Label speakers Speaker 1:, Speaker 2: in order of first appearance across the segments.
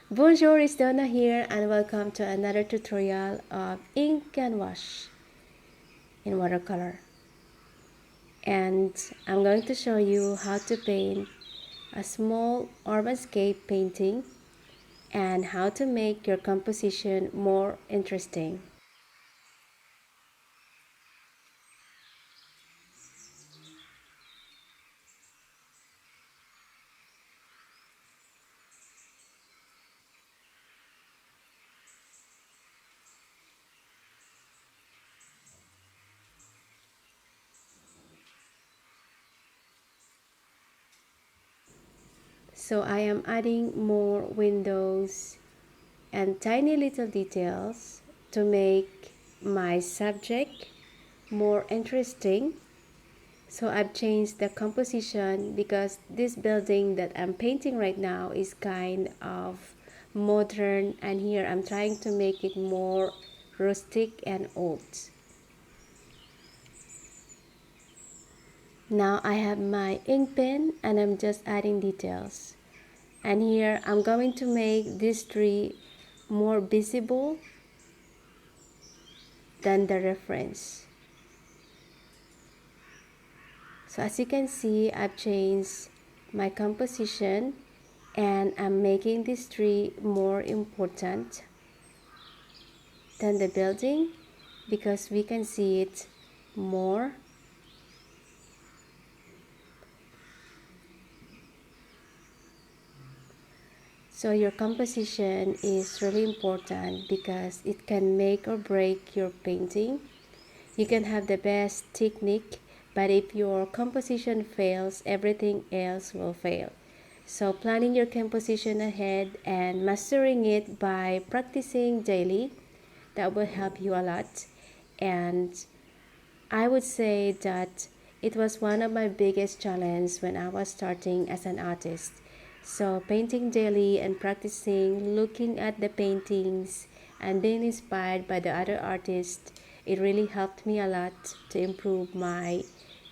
Speaker 1: Bonjour, it's Donna here and welcome to another tutorial of ink and wash in watercolor. And I'm going to show you how to paint a small urbanic painting and how to make your composition more interesting. So I am adding more windows and tiny little details to make my subject more interesting. So I've changed the composition because this building that I'm painting right now is kind of modern, and here I'm trying to make it more rustic and old. Now I have my ink pen and I'm just adding details. And here I'm going to make this tree more visible than the reference. So as you can see, I've changed my composition and I'm making this tree more important than the building because we can see it more. So your composition is really important because it can make or break your painting. You can have the best technique, but if your composition fails, everything else will fail. So planning your composition ahead and mastering it by practicing daily, that will help you a lot. And I would say that it was one of my biggest challenges when I was starting as an artist. So painting daily and practicing, looking at the paintings and being inspired by the other artists, it really helped me a lot to improve my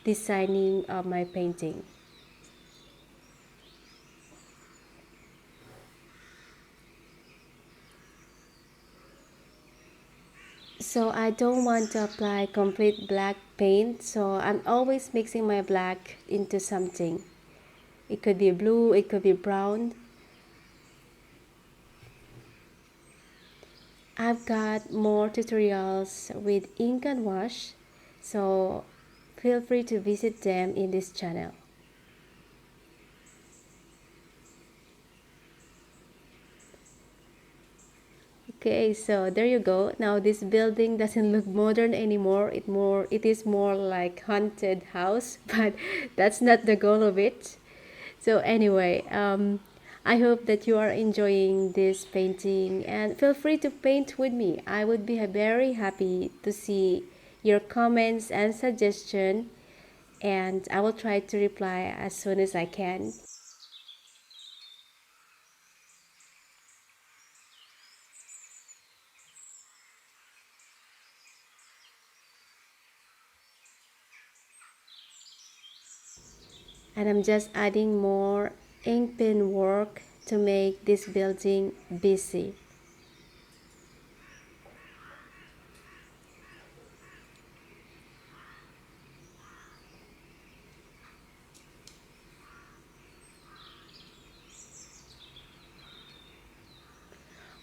Speaker 1: designing of my painting. So I don't want to apply complete black paint, so I'm always mixing my black into something. It could be blue, it could be brown. I've got more tutorials with ink and wash, so feel free to visit them in this channel. Okay, so there you go. Now this building doesn't look modern anymore. It is more like haunted house, but that's not the goal of it. So anyway, I hope that you are enjoying this painting and feel free to paint with me. I would be very happy to see your comments and suggestion, and I will try to reply as soon as I can. And I'm just adding more ink pen work to make this building busy.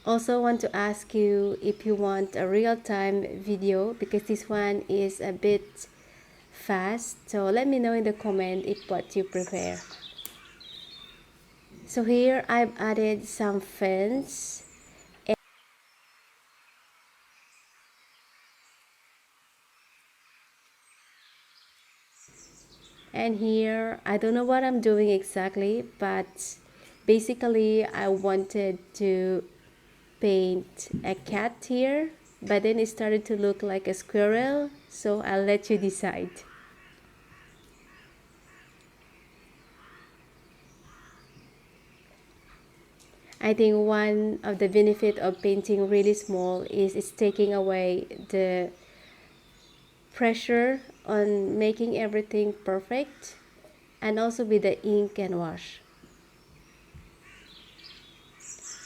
Speaker 1: Also want to ask you if you want a real-time video because this one is a bit fast, so let me know in the comment if what you prefer. So here I've added some fence, and here I don't know what I'm doing exactly, but basically I wanted to paint a cat here, but then it started to look like a squirrel, so I'll let you decide. I think one of the benefit of painting really small is it's taking away the pressure on making everything perfect, and also with the ink and wash.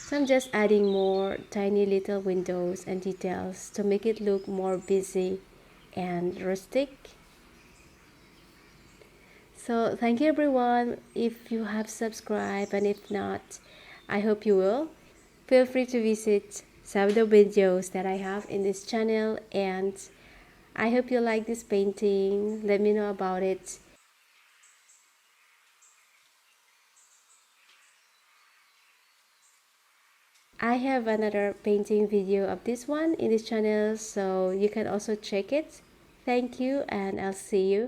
Speaker 1: So I'm just adding more tiny little windows and details to make it look more busy and rustic. So thank you everyone if you have subscribed, and if not, I hope you will. Feel free to visit some of the videos that I have in this channel, and I hope you like this painting. Let me know about it. I have another painting video of this one in this channel, so you can also check it. Thank you, and I'll see you